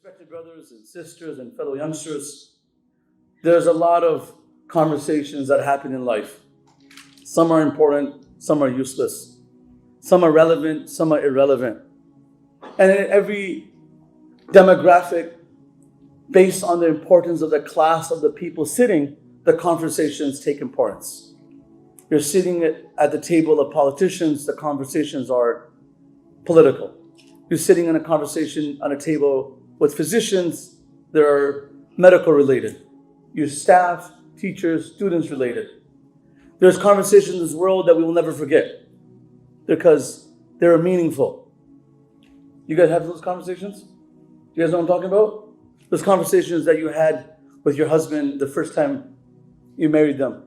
Respected brothers and sisters and fellow youngsters, there's a lot of conversations that happen in life. Some are important, some are useless. Some are relevant, some are irrelevant. And in every demographic, based on the importance of the class of the people sitting, the conversations take importance. You're sitting at the table of politicians, the conversations are political. You're sitting in a conversation on a table with physicians, they are medical related. Your staff, teachers, students related. There's conversations in this world that we will never forget because they're meaningful. You guys have those conversations? You guys know what I'm talking about? Those conversations that you had with your husband the first time you married them,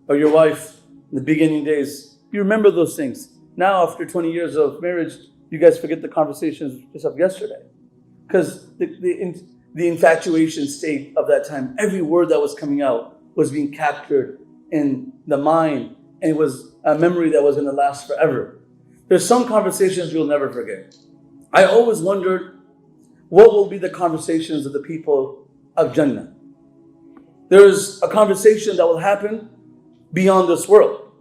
or your wife in the beginning days. You remember those things. Now, after 20 years of marriage, you guys forget the conversations just of yesterday. Because the infatuation state of that time, every word that was coming out was being captured in the mind, and it was a memory that was going to last forever. There's some conversations you'll never forget. I always wondered, what will be the conversations of the people of Jannah? There's a conversation that will happen beyond this world.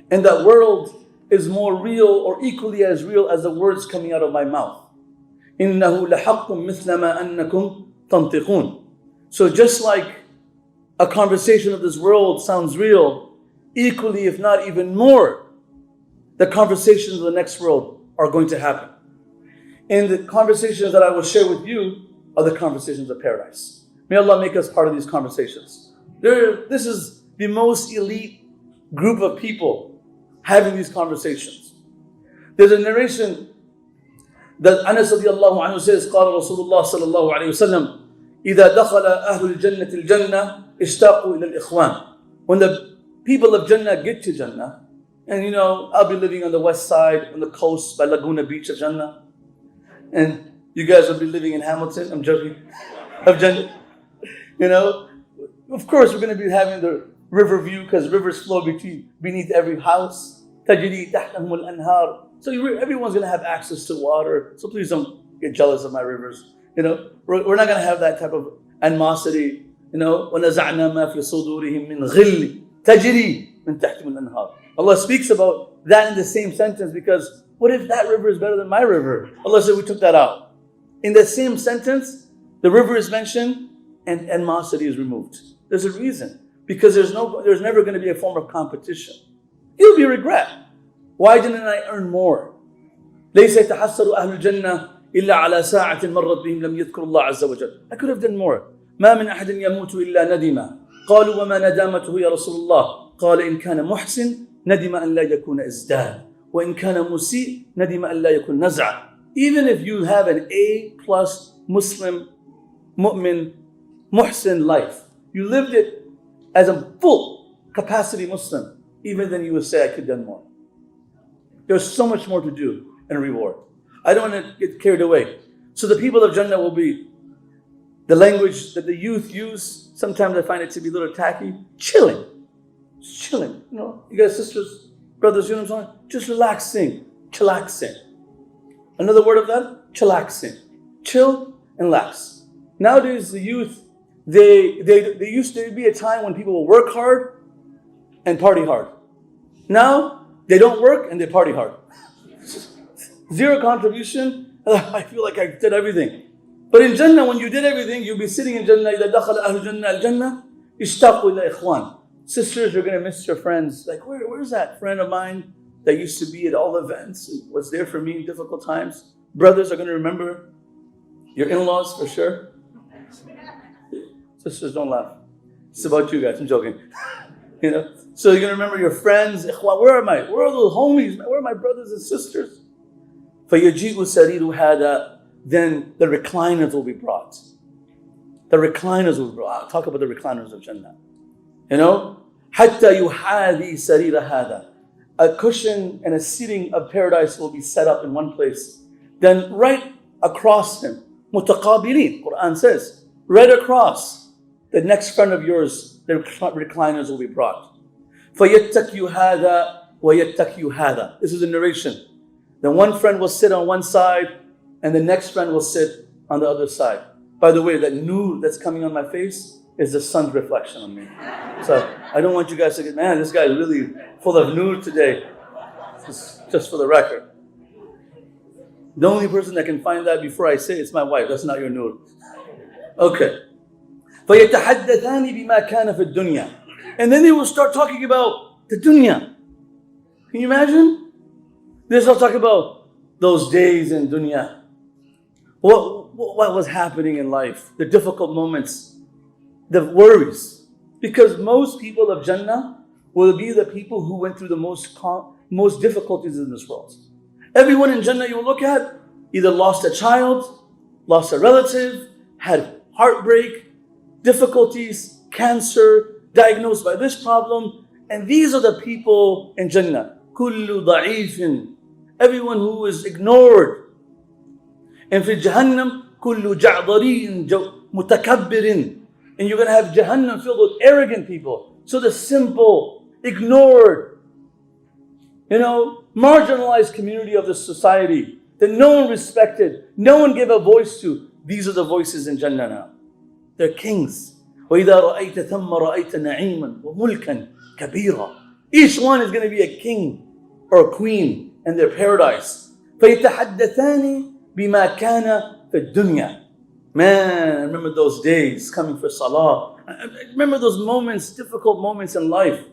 And that world is more real or equally as real as the words coming out of my mouth. إِنَّهُ لَحَقٌّ مِثْلَ مَا أَنَّكُمْ تَنْطِقُونَ. So just like a conversation of this world sounds real, equally if not even more, the conversations of the next world are going to happen. And the conversations that I will share with you are the conversations of paradise. May Allah make us part of these conversations. This is the most elite group of people having these conversations. There's a narration that Anas radiallahu anhu says, قال رسول الله صلى الله عليه وسلم إذا دخل أهل الجنة الجنة اشتاقوا إلى الإخوان. When the people of Jannah get to Jannah, and I'll be living on the west side, on the coast by Laguna Beach of Jannah, and you guys will be living in Hamilton, I'm joking, of Jannah. Of course we're going to be having the river view because rivers flow beneath every house. تجري تحتهم الأنهار. So everyone's going to have access to water. So please don't get jealous of my rivers. We're not going to have that type of animosity. وَنَزَعْنَا مَا فِي صُدُورِهِم مِّنْ غِلٍّ تَجْرِي مِنْ تَحْتِهِمُ الْأَنْهَارُ. Allah speaks about that in the same sentence because what if that river is better than my river? Allah said we took that out. In the same sentence, the river is mentioned and animosity is removed. There's a reason. Because there's never going to be a form of competition. It'll be regret. Why didn't I earn more? ليس يتحسر أهل الجنة إلا على ساعة مرت بهم لم يذكر الله عز وجل. I could have done more. ما من أحد يموت إلا ندم. قالوا وما ندامته يا رسول الله. قال إن كان محسن ندم أن لا يكون ازداد. وإن كان مسيء ندم أن لا يكون نزع. Even if you have an A+ Muslim, mu'min, muhsin life, you lived it as a full capacity Muslim, even then you would say, I could have done more. There's so much more to do and reward. I don't want to get carried away. So the people of Jannah will be, the language that the youth use, sometimes I find it to be a little tacky, chilling. Just chilling. You guys, sisters, brothers, you know what I'm saying? Just relaxing, chillaxing. Another word of that, chillaxing. Chill and lax. Nowadays, the youth, they used to be a time when people will work hard and party hard. Now, they don't work and they party hard. Zero contribution. I feel like I did everything. But in Jannah, when you did everything, you'll be sitting in Jannah. إِذَا دَخَلَ أَهْلُ جَنَّةِ الْجَنَّةِ اشْتَاقُوا إِلَى إِخْوَانِ. Sisters, you're going to miss your friends. Like, where's that friend of mine that used to be at all events and was there for me in difficult times? Brothers are going to remember your in-laws for sure. Sisters, don't laugh. It's about you guys. I'm joking. So you're going to remember your friends. Where am I? Where are those homies? Where are my brothers and sisters? فَيَجِيءُ سَرِيرُ هَذَا. Then the recliners will be brought. The recliners will be brought. I'll talk about the recliners of Jannah. حَتَّى يُحَاذِي سَرِيرَ هَذَا. A cushion and a seating of paradise will be set up in one place. Then right across him, مُتَقَابِلِينَ, Quran says, right across, the next friend of yours, the recliners will be brought. فَيَتَّكِيُ هَذَا وَيَتَّكِيُ هَذَا. This is a narration. Then one friend will sit on one side, and the next friend will sit on the other side. By the way, that nur that's coming on my face is the sun's reflection on me. So I don't want you guys to get, man, this guy is really full of nur today. Just for the record. The only person that can find that before I say it's my wife. That's not your nur. Okay. فَيَتَحَدَّثَانِ بِمَا كَانَ فِي الدُّنْيَا. And then they will start talking about the dunya. Can you imagine? They start talking about those days in dunya. What was happening in life? The difficult moments. The worries. Because most people of Jannah will be the people who went through the most difficulties in this world. Everyone in Jannah you will look at either lost a child, lost a relative, had heartbreak, difficulties, cancer, diagnosed by this problem. And these are the people in Jannah. Kullu da'ifin. Everyone who is ignored. And fi Jahannam, kullu ja'dariin mutakabbirin. And you're going to have Jahannam filled with arrogant people. So the simple, ignored, marginalized community of the society that no one respected, no one gave a voice to. These are the voices in Jannah now. They're kings. وَإِذَا رَأَيْتَ ثَمَّ رَأَيْتَ نَعِيمًا وَمُلْكًا كَبِيرًا. Each one is going to be a king or a queen in their paradise. فَيَتَحَدَّثَانِ بِمَا كَانَ فِي الدُّنْيَا. Man, I remember those days coming for salah. I remember those moments, difficult moments in life.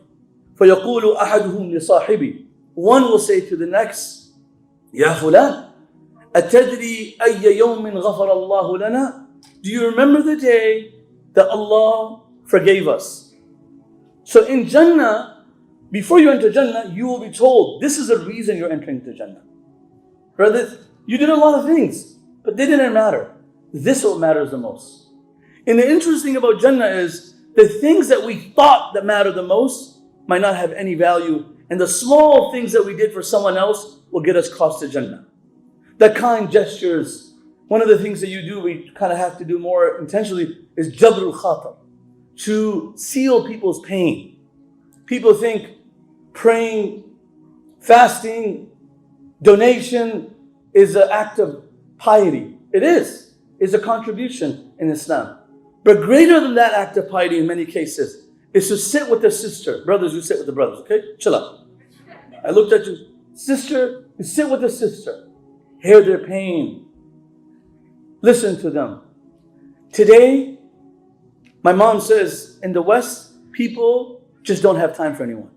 فَيَقُولُ أَحَدُهُمْ لِصَاحِبِهِ. One will say to the next, يَا فُلَانَ أَتَدْرِي أَيَّ يَوْمٍ غَفَرَ اللَّهُ لَنَا. Do you remember the day that Allah forgave us? So in Jannah, before you enter Jannah, you will be told, this is the reason you're entering to Jannah. Brother, you did a lot of things, but they didn't matter. This is what matters the most. And the interesting about Jannah is, the things that we thought that matter the most might not have any value. And the small things that we did for someone else will get us close to Jannah. The kind gestures. One of the things that you do, we kind of have to do more intentionally, is Jabrul Khatam. To seal people's pain. People think praying, fasting, donation is an act of piety. It is. It's a contribution in Islam. But greater than that act of piety in many cases is to sit with the sister. Brothers, you sit with the brothers, okay? Chill out. I looked at you. Sister, you sit with the sister. Hear their pain. Listen to them. Today, my mom says, in the West, people just don't have time for anyone.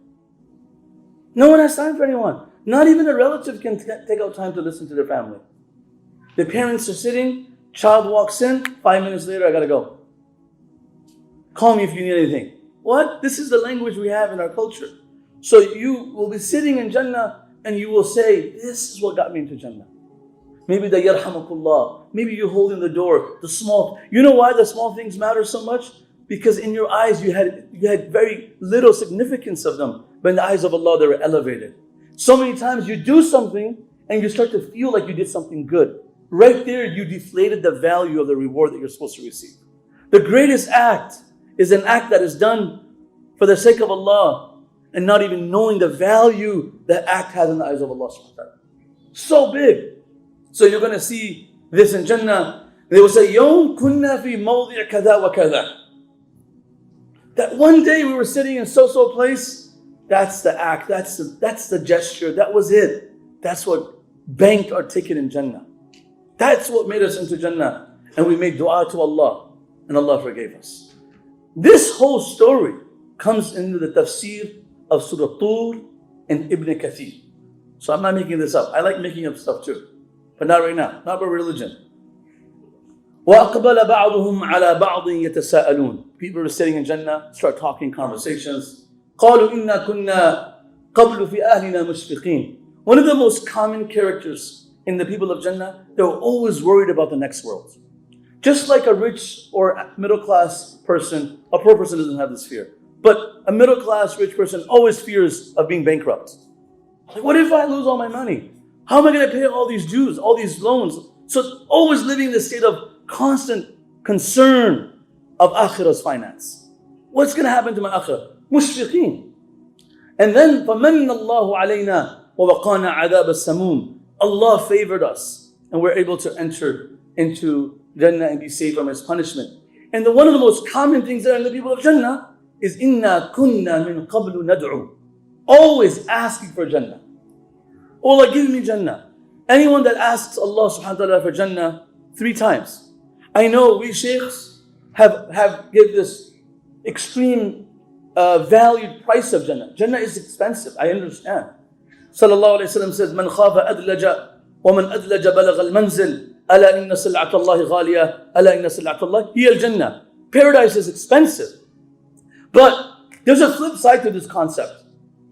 No one has time for anyone. Not even a relative can take out time to listen to their family. The parents are sitting, child walks in, 5 minutes later, I gotta go. Call me if you need anything. What? This is the language we have in our culture. So you will be sitting in Jannah and you will say, this is what got me into Jannah. Maybe the yarhamakullah. Maybe you're holding the door. The small. You know why the small things matter so much? Because in your eyes you had very little significance of them. But in the eyes of Allah they were elevated. So many times you do something and you start to feel like you did something good. Right there you deflated the value of the reward that you're supposed to receive. The greatest act is an act that is done for the sake of Allah and not even knowing the value that act has in the eyes of Allah subhanahu wa ta'ala. So big. So you're going to see this in Jannah. They will say, يَوْمْ كُنَّا فِي مَوْضِعْ كَذَا وَكَذَا. That one day we were sitting in so-so place, that's the act, that's the gesture, that was it. That's what banked our ticket in Jannah. That's what made us into Jannah. And we made dua to Allah, and Allah forgave us. This whole story comes into the tafsir of Surah Tur and Ibn Kathir. So I'm not making this up. I like making up stuff too. But not right now, not about religion. وَأَقْبَلَ بَعْضُهُمْ عَلَى بَعْضٍ يَتَسَاءَلُونَ. People are sitting in Jannah, start talking conversations. قَالُوا إِنَّا كُنَّا قَبْلُ فِي أَهْلِنَا مُشْفِقِينَ. One of the most common characters in the people of Jannah, they were always worried about the next world. Just like a rich or middle class person, a poor person doesn't have this fear. But a middle class rich person always fears of being bankrupt. Like, what if I lose all my money? How am I going to pay all these dues, all these loans? So always living in this state of constant concern of akhirah's finance. What's going to happen to my akhirah? Mushfiqeen. And then فَمَنَّ اللَّهُ عَلَيْنَا وَوَقَانَا عَذَابَ السَّمُومِ. Allah favored us and we're able to enter into Jannah and be safe from His punishment. And one of the most common things that are in the people of Jannah is إِنَّا كُنَّا مِن قَبْلُ نَدْعُو. Always asking for Jannah. Oh Allah, give me Jannah. Anyone that asks Allah subhanahu wa ta'ala for Jannah 3 times. I know we sheikhs have give this extreme valued price of Jannah. Jannah is expensive, I understand. Sallallahu alayhi wa sallam says, Man khafa adlaja, wa man adlaja balagha al-manzil. Ala inna sil'at Allahi ghaliya, ala inna sil'at Allah hiya al-Jannah. Paradise is expensive. But there's a flip side to this concept.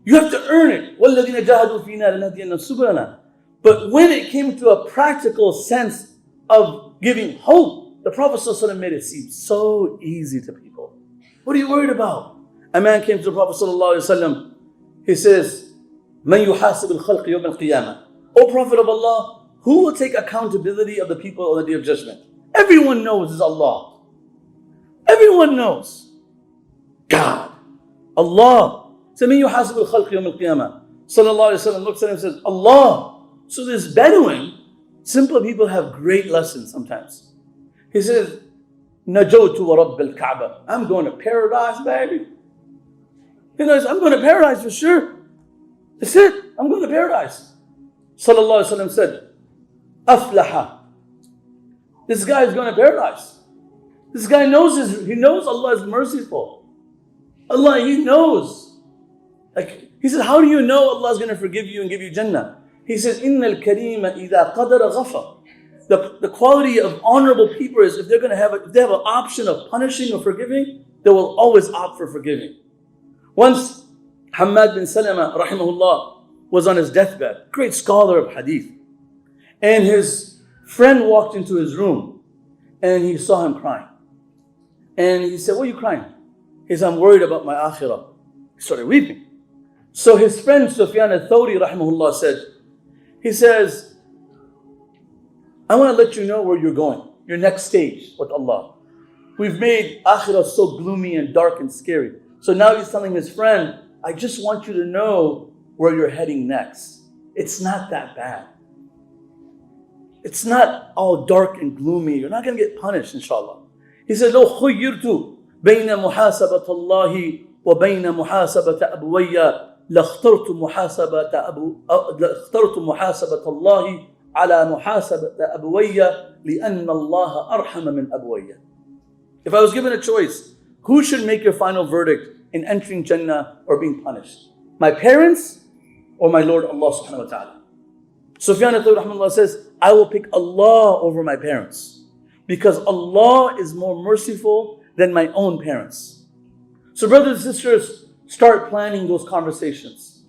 You have to earn it. وَالَّذِينَ جَاهَدُوا فِينَا لَنَهْدِيَنَّهُمْ سُبُلَنَا. But when it came to a practical sense of giving hope, the Prophet ﷺ made it seem so easy to people. What are you worried about? A man came to the Prophet ﷺ. He says, مَنْ يُحَاسِبُ الْخَلْقِ يَوْمَ الْقِيَامَةِ. O Prophet of Allah, who will take accountability of the people on the Day of Judgment? Everyone knows it's Allah. Everyone knows. God. Allah. So مَنْ يُحَاسِبُ الْخَلْقِ يَوْمَ الْقِيَامَةِ. Sallallahu Alaihi Wasallam looks at him and says, Allah. So this Bedouin, simple people have great lessons sometimes. He says, نَجَوْتُ وَرَبِّ الْكَعْبَةِ. I'm going to paradise, baby. He knows, I'm going to paradise for sure. That's it. I'm going to paradise. Sallallahu Alaihi Wasallam said, أَفْلَحَ. This guy is going to paradise. This guy knows he knows Allah is merciful. Allah, he knows. Like he said, how do you know Allah is going to forgive you and give you Jannah? He says, إِنَّ الْكَرِيمَ إِذَا قَدَرَ غَفَرَ. The quality of honorable people is if they have an option of punishing or forgiving, they will always opt for forgiving. Once, Hammad bin Salama, rahimahullah, was on his deathbed, great scholar of hadith. And his friend walked into his room and he saw him crying. And he said, what are you crying? He said, I'm worried about my akhirah. He started weeping. So his friend Sufyan al-Thawri, rahimahullah, said, he says, I want to let you know where you're going, your next stage with Allah. We've made akhirah so gloomy and dark and scary. So now he's telling his friend, I just want you to know where you're heading next. It's not that bad. It's not all dark and gloomy. You're not going to get punished, inshallah. He said, لو خيرت بين محاسبة الله وبين محاسبة أبويّ لاخترت محاسبة الله على محاسبة أبويّ لأن الله أرحم من أبويّ. If I was given a choice, who should make your final verdict in entering Jannah or being punished? My parents or my Lord Allah subhanahu wa ta'ala? Sufyan al-Thawri says, I will pick Allah over my parents because Allah is more merciful than my own parents. So brothers and sisters, start planning those conversations.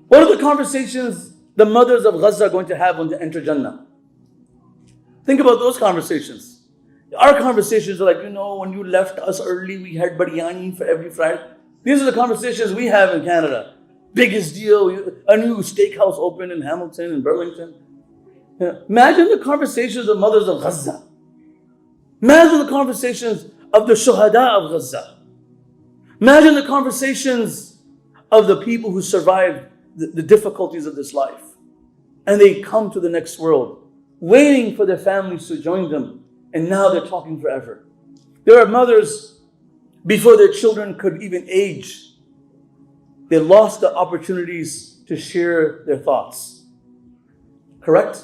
What are the conversations the mothers of Gaza are going to have when they enter Jannah? Think about those conversations. Our conversations are like, when you left us early, we had biryani for every Friday. These are the conversations we have in Canada. Biggest deal, a new steakhouse opened in Hamilton and Burlington. Imagine the conversations of mothers of Gaza. Imagine the conversations of the shuhada of Gaza. Imagine the conversations of the people who survived the difficulties of this life. And they come to the next world, waiting for their families to join them. And now they're talking forever. There are mothers, before their children could even age, they lost the opportunities to share their thoughts. Correct?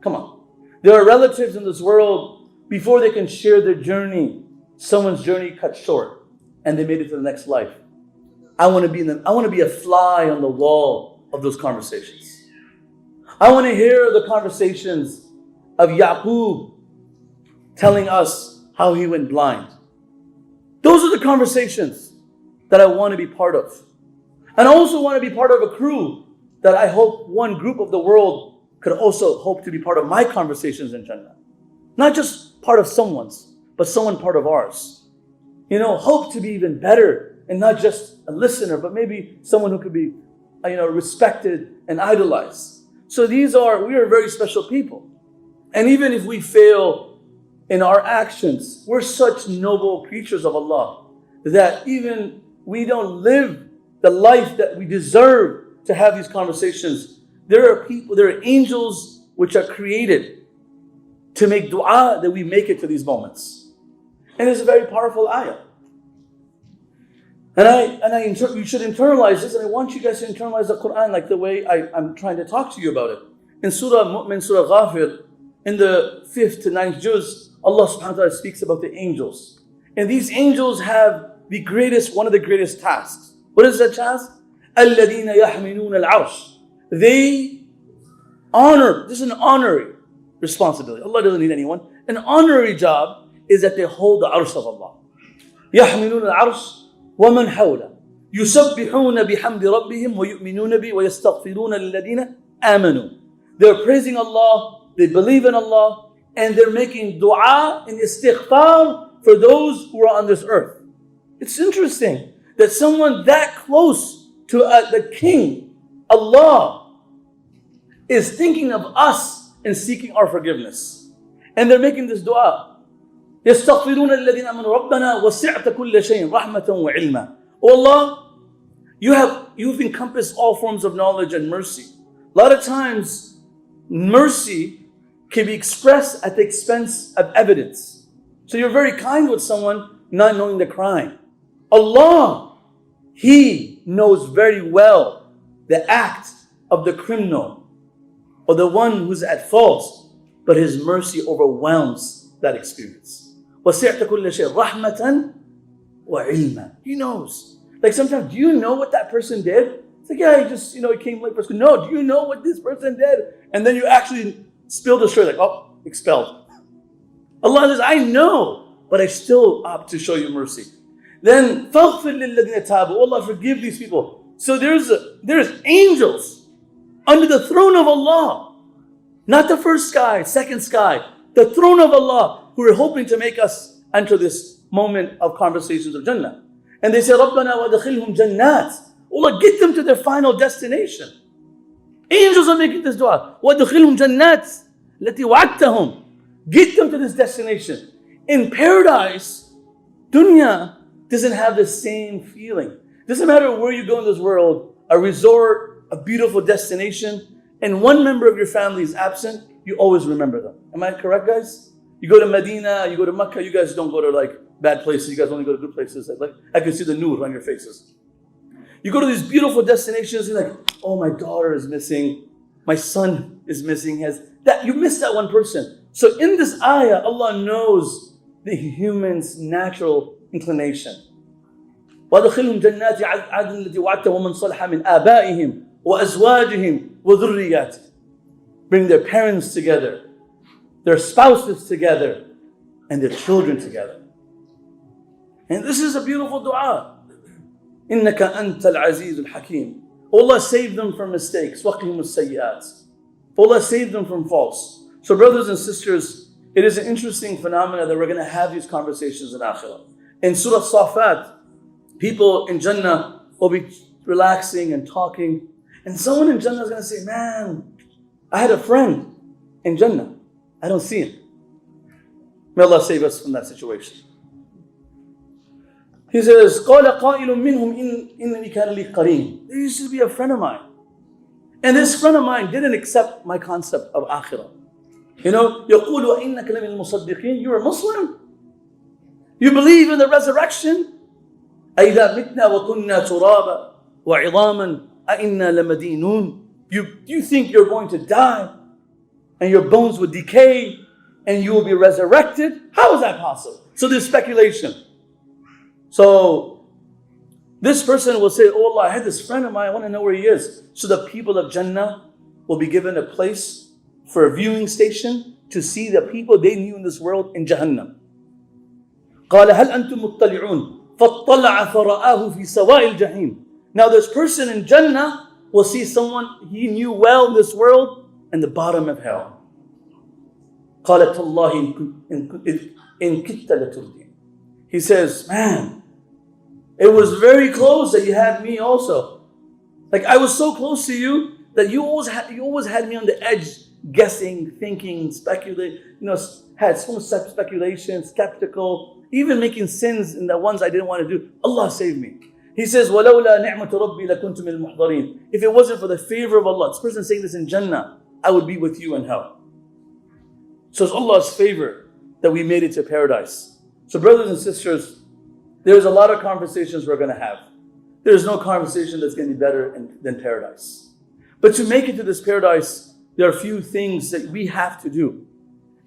Come on. There are relatives in this world, before they can share their journey, someone's journey cut short and they made it to the next life. I want to be a fly on the wall of those conversations. I want to hear the conversations of Yaqub telling us how he went blind. Those are the conversations that I want to be part of. And I also want to be part of a crew that I hope one group of the world could also hope to be part of my conversations in Jannah. Not just part of someone's, but someone part of ours. Hope to be even better and not just a listener, but maybe someone who could be, respected and idolized. So we are very special people. And even if we fail in our actions, we're such noble creatures of Allah that even we don't live the life that we deserve to have these conversations. There are angels which are created to make dua that we make it to these moments. And it's a very powerful ayah. You should internalize this, and I want you guys to internalize the Quran like the way I'm trying to talk to you about it. In Surah Mu'min, Surah Ghafir, in the 5th to 9th juz, Allah subhanahu wa ta'ala speaks about the angels. And these angels have one of the greatest tasks. What is that task? الَّذِينَ يَحْمِلُونَ الْعَرْشِ. They honor, this is an honorary responsibility. Allah doesn't need anyone. An honorary job is that they hold the arsh of Allah. يَحْمِلُونَ الْعَرْشِ وَمَنْ حَوْلَهُ يُسَبِّحُونَ بِحَمْدِ رَبِّهِمْ وَيُؤْمِنُونَ بِهِ وَيَسْتَغْفِرُونَ لِلَّذِينَ آمَنُوا. They're praising Allah, they believe in Allah, and they're making dua and istighfar for those who are on this earth. It's interesting that someone that close to the King, Allah, is thinking of us and seeking our forgiveness. And they're making this dua. يَسْتَغْفِرُونَ الَّذِينَ آمَنُوا رَبَّنَا وَسِعْتَ كُلَّ شَيْءٍ رَحْمَةً وَعِلْمًا. Oh Allah, you've encompassed all forms of knowledge and mercy. A lot of times, mercy can be expressed at the expense of evidence. So you're very kind with someone not knowing the crime. Allah, He knows very well the act of the criminal or the one who's at fault, but His mercy overwhelms that experience. وَسِعْتَ كُلَّ شَيْءٍ رَحْمَةً وَعِلْمًا. He knows. Like sometimes, do you know what that person did? It's like, yeah, he just, he came late for school. No, do you know what this person did? And then you actually spill the story, like, oh, expelled. Allah says, I know, but I still opt to show you mercy. Then, فَاغْفِرْ لِلَّذِينَ تَابُوا. Allah, forgive these people. So there's angels under the throne of Allah. Not the first sky, second sky. The throne of Allah, who are hoping to make us enter this moment of conversations of Jannah. And they say, رَبَّنَا وَأَدْخِلْهُمْ جَنَّاتٍ. Allah, get them to their final destination. Angels are making this dua. وَأَدْخِلْهُمْ جَنَّاتٍ الَّتِي وَعَدْتَهُمْ. Get them to this destination. In paradise, dunya doesn't have the same feeling. Doesn't matter where you go in this world, a resort, a beautiful destination, and one member of your family is absent, you always remember them. Am I correct, guys? You go to Medina, you go to Mecca, you guys don't go to like bad places, you guys only go to good places. Like I can see the nur on your faces. You go to these beautiful destinations, you're like, oh, my daughter is missing, my son is missing, you missed that one person. So in this ayah, Allah knows the human's natural inclination. وَأَدْخِلْهُمْ جَنَّاتِ عَدْنٍ الَّتِي وَعَدْتَهُمْ وَمَنْ صَلَحَ مِنْ آبَائِهِمْ وَأَزْوَاجِهِمْ وَذُرِّيَّاتِهِمْ. Bring their parents together, their spouses together, and their children together. And this is a beautiful dua. إِنَّكَ أَنْتَ الْعَزِيزُ الْحَكِيمُ. Allah save them from mistakes. وَقِهِمُ السَّيِّئَاتِ. Allah save them from faults. So brothers and sisters, it is an interesting phenomenon that we're going to have these conversations in Akhirah. In Surah Safat, people in Jannah will be relaxing and talking. And someone in Jannah is going to say, man, I had a friend in Jannah. I don't see him. May Allah save us from that situation. He says, قَالَ قَائِلٌ مِّنْهُمْ إِنِّي كَانَ لِي قَرِينٌ. There used to be a friend of mine. And this friend of mine didn't accept my concept of Akhirah. يقول وَإِنَّكَ لَمِنَ الْمُصَدِّقِينَ. You're a Muslim? You believe in the resurrection? أَإِذَا مِتْنَا وَكُنَّا تُرَابًا وَعِظَامًا أَإِنَّا لَمَدِينُونَ. You think you're going to die and your bones will decay and you will be resurrected? How is that possible? So there's speculation. So this person will say, oh Allah, I had this friend of mine, I want to know where he is. So the people of Jannah will be given a place for a viewing station to see the people they knew in this world in Jahannam. قال هل أنتم مطلعون فاطلع فرآه في سواء الجحيم. Now this person in Jannah will see someone he knew well in this world in the bottom of hell. قالت الله إن كدت لتردين. He says, man, it was very close that you had me also. Like I was so close to you that you always had me on the edge, guessing, thinking, speculating. Had so much speculation, skeptical, even making sins in the ones I didn't want to do. Allah save me. He says, وَلَوْلَا نِعْمَةُ رَبِّي لَكُنْتُ مِنَ الْمُحْضَرِينَ. If it wasn't for the favor of Allah, this person saying this in Jannah, I would be with you in hell. So it's Allah's favor that we made it to paradise. So brothers and sisters, there's a lot of conversations we're going to have. There's no conversation that's going to be better than paradise. But to make it to this paradise, there are a few things that we have to do.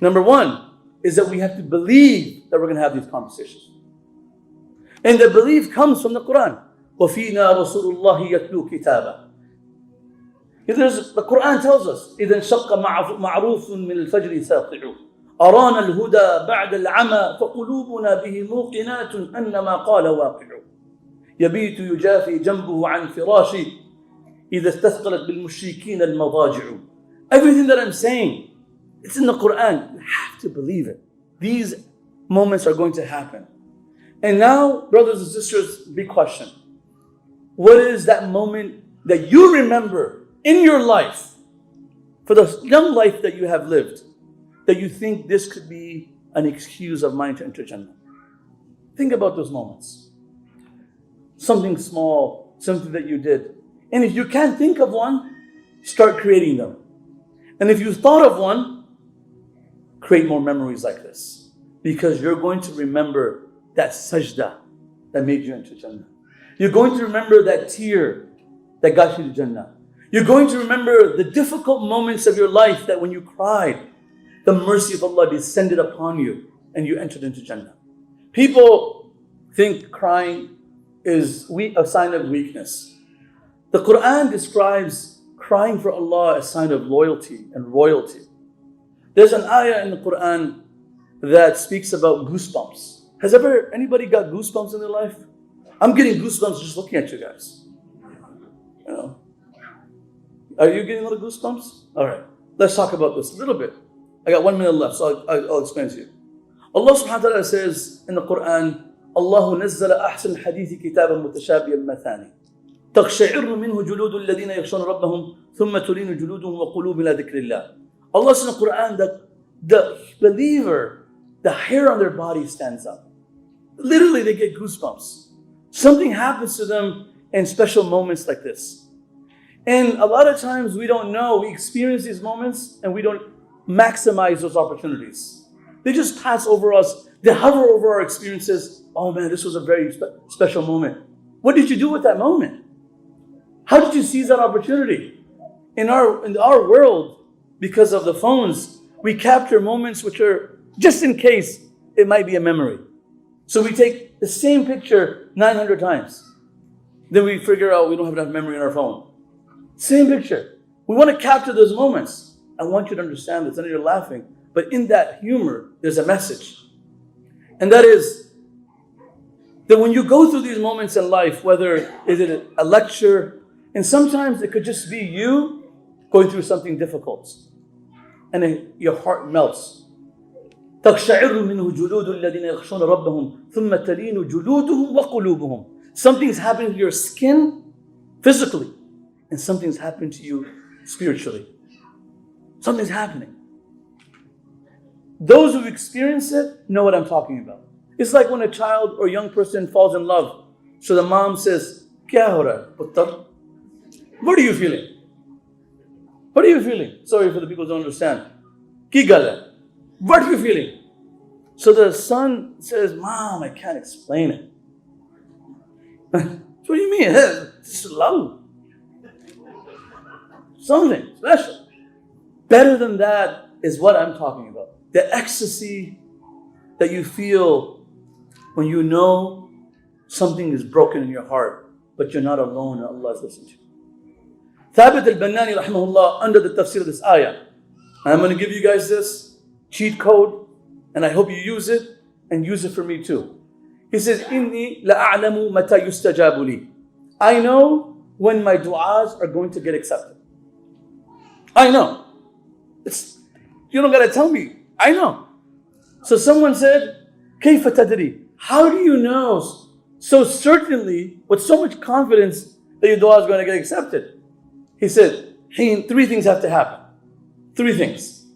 Number one is that we have to believe that we're going to have these conversations. And the belief comes from the Quran. وَفِينَا رَسُولُ اللَّهِ يَتْلُو كِتَابًا. The Quran tells us, إِذَا انشَقَّ مَعْرُوفٌ مِنَ الْفَجْرِ سَاطِعُ أَرَانَا الْهُدَى بَعْدَ الْعَمَى فَقُلُوبُنَا بِهِ مُوقِنَاتٌ أَنَّمَا قَالَ وَاقِعُ يَبِيتُ يُجَافِي جَنْبُهُ عَنْ فِرَاشِهِ إِذَا اسْتَثْقَلَتْ بِالْمُشْرِكِينَ الْمَضَاجِعُ. Everything that I'm saying, it's in the Quran. You have to believe it. These moments are going to happen. And now, brothers and sisters, big question. What is that moment that you remember in your life, for the young life that you have lived, that you think this could be an excuse of mine to enter Jannah? Think about those moments. Something small, something that you did. And if you can't think of one, start creating them. And if you thought of one, create more memories like this. Because you're going to remember that sajda that made you enter Jannah. You're going to remember that tear that got you to Jannah. You're going to remember the difficult moments of your life that when you cried, the mercy of Allah descended upon you and you entered into Jannah. People think crying is a sign of weakness. The Quran describes crying for Allah as a sign of loyalty and royalty. There's an ayah in the Quran that speaks about goosebumps. Has anybody got goosebumps in their life? I'm getting goosebumps just looking at you guys. You know, are you getting a little goosebumps? All right, let's talk about this a little bit. I got 1 minute left, so I'll explain to you. Allah subhanahu wa ta'ala says in the Quran, Allahu nazzala ahsan hadithi kitaban mutashabiyan mathani. تقشعر منه جلود الذين يخشون ربهم ثم تلين جلودهم وقلوبهم إلى ذكر الله. Allah says in the Quran that the believer, the hair on their body stands up. Literally, they get goosebumps. Something happens to them in special moments like this. And a lot of times we don't know, we experience these moments and we don't maximize those opportunities. They just pass over us. They hover over our experiences. Oh man, this was a very special moment. What did you do with that moment? How did you seize that opportunity? In our world, because of the phones, we capture moments which are just in case it might be a memory. So we take the same picture 900 times. Then we figure out we don't have enough memory in our phone. Same picture. We want to capture those moments. I want you to understand this. I know you're laughing, but in that humor, there's a message. And that is that when you go through these moments in life, whether is it a lecture, and sometimes it could just be you going through something difficult, and then your heart melts. تقشعر منه جلود الذين يخشون ربهم ثم تلين جلودهم وقلوبهم. Something's happening to your skin physically, and something's happening to you spiritually. Something's happening. Those who experience it know what I'm talking about. It's like when a child or young person falls in love. So the mom says, "Kya ho raha hai, puttar?" What are you feeling? What are you feeling? Sorry for the people who don't understand. Ki gal hai? What are you feeling? So the son says, "Mom, I can't explain it." What do you mean? It's love. Something special. Better than that is what I'm talking about. The ecstasy that you feel when you know something is broken in your heart, but you're not alone and Allah is listening to you. Thabit al-Bannani rahimahullah, under the tafsir of this ayah, I'm going to give you guys this cheat code, and I hope you use it and use it for me too. He says, "Inni la'alamu mata yustajabu li." I know when my du'as are going to get accepted. I know. You don't got to tell me. I know. So someone said, "Kayfa tadri?" How do you know so certainly, with so much confidence, that your dua is going to get accepted? He said, three things have to happen. Three things.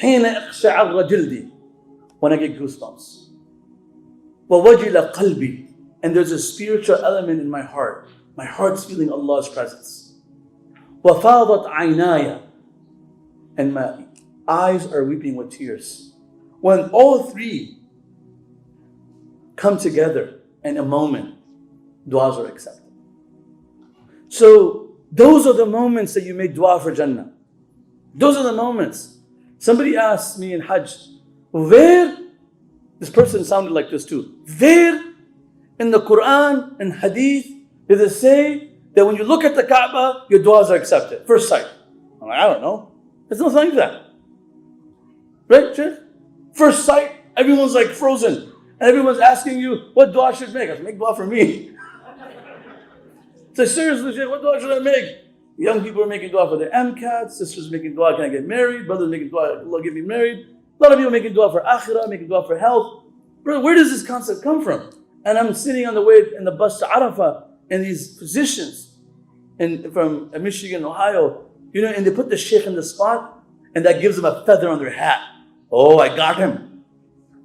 حين أقشعر جلدي, when I get goosebumps. ووجل قلبي, and there's a spiritual element in my heart. My heart's feeling Allah's presence. وفاضت عيناي, and eyes are weeping with tears. When all three come together in a moment, du'as are accepted. So those are the moments that you make dua for Jannah. Those are the moments. Somebody asked me in Hajj, where, this person sounded like this too, where in the Quran and Hadith did it say that when you look at the Kaaba, your du'as are accepted? First sight. I'm like, I don't know. There's nothing like that. Right, Sheikh? First sight, everyone's like frozen. And everyone's asking you, what dua should I make? I said, make dua for me. So seriously, Sheikh, what dua should I make? Young people are making dua for their MCAT, sisters making dua, can I get married? Brothers making dua, Allah get me married. A lot of people making dua for akhirah, making dua for health. Brother, where does this concept come from? And I'm sitting on the way in the bus to Arafah, and these physicians from Michigan, Ohio, and they put the sheikh in the spot, and that gives them a feather on their hat. Oh, I got him.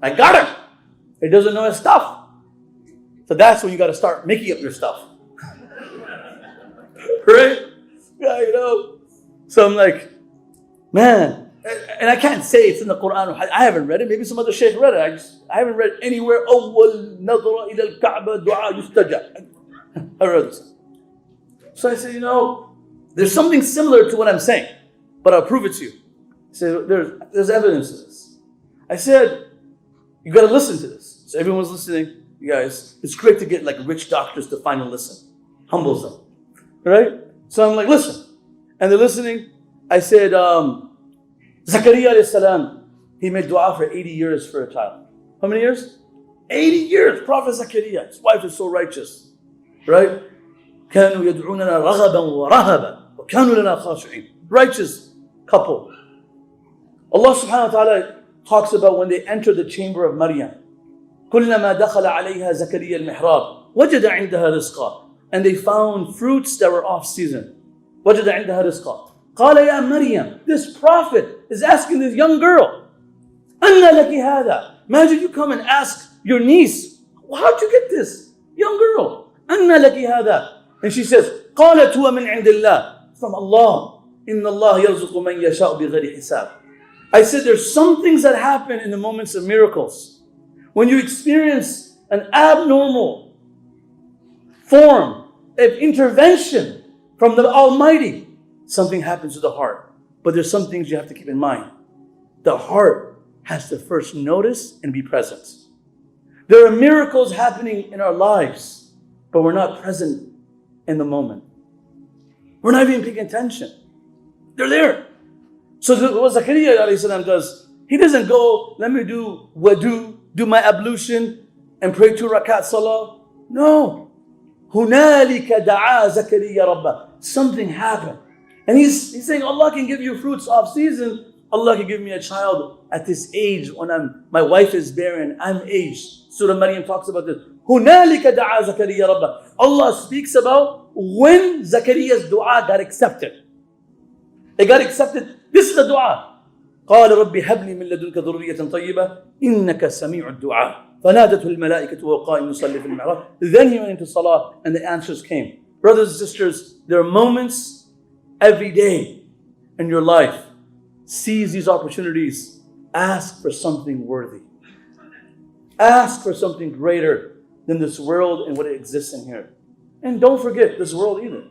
I got him. He doesn't know his stuff. So that's when you got to start making up your stuff. Right? Yeah, So I'm like, man, and I can't say it's in the Quran. I haven't read it. Maybe some other shaykh read it. I haven't read anywhere. أول نظرة إلى الكعبة دعاء يستجاب. I read this. So I said, there's something similar to what I'm saying, but I'll prove it to you. I said, there's evidence to this. I said, you got to listen to this. So everyone's listening. You guys, it's great to get like rich doctors to finally listen. Humbles them. Right? So I'm like, listen. And they're listening. I said, Zakaria alayhi salam, he made dua for 80 years for a child. How many years? 80 years. Prophet Zakaria. His wife is so righteous. Right? كانوا يدعوننا رغبا ورهبا وكانوا لنا خاشعين. Righteous couple. Allah subhanahu wa ta'ala talks about when they entered the chamber of Maryam. كلما دخل عليها زكريا المحراب وجد عندها رزقا. And they found fruits that were off season. وجد عندها رزقا. قال يا مريم, this prophet is asking this young girl, أنى لك هذا? Imagine you come and ask your niece, how'd you get this? Young girl, أنى لك هذا? And she says, قالت هو من عند الله. From Allah. إن الله يرزق من يشاء بغير حساب. I said there's some things that happen in the moments of miracles. When you experience an abnormal form of intervention from the Almighty, something happens to the heart. But there's some things you have to keep in mind. The heart has to first notice and be present. There are miracles happening in our lives, but we're not present in the moment. We're not even paying attention. They're there. So what Zakaria alayhi salam does, he doesn't go, let me do wudu, do my ablution, and pray 2 rakat salah. No. هُنَالِكَ دَعَا زَكَرِيَّ رَبَّهُ. Something happened. And he's saying, Allah can give you fruits off season. Allah can give me a child at this age when my wife is barren, I'm aged. Surah Maryam talks about this. هُنَالِكَ دَعَا زَكَرِيَّ رَبَّهُ. Allah speaks about when Zakariya's dua got accepted. It got accepted. This is the dua. قال رب هب لي من لدنك ذرية طيبة إنك سميع الدعاء فنادته الملائكة وهو قائم يصلي في المحراب. Then he went into salah and the answers came. Brothers and sisters, there are moments every day in your life. Seize these opportunities. Ask for something worthy. Ask for something greater than this world and what exists in here. And don't forget this world either.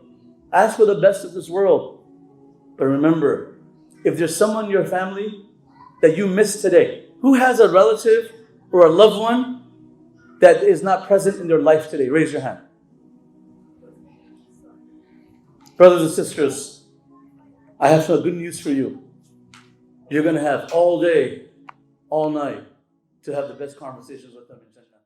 Ask for the best of this world. But remember, if there's someone in your family that you miss today, who has a relative or a loved one that is not present in their life today? Raise your hand. Brothers and sisters, I have some good news for you. You're going to have all day, all night to have the best conversations with them in Jannah.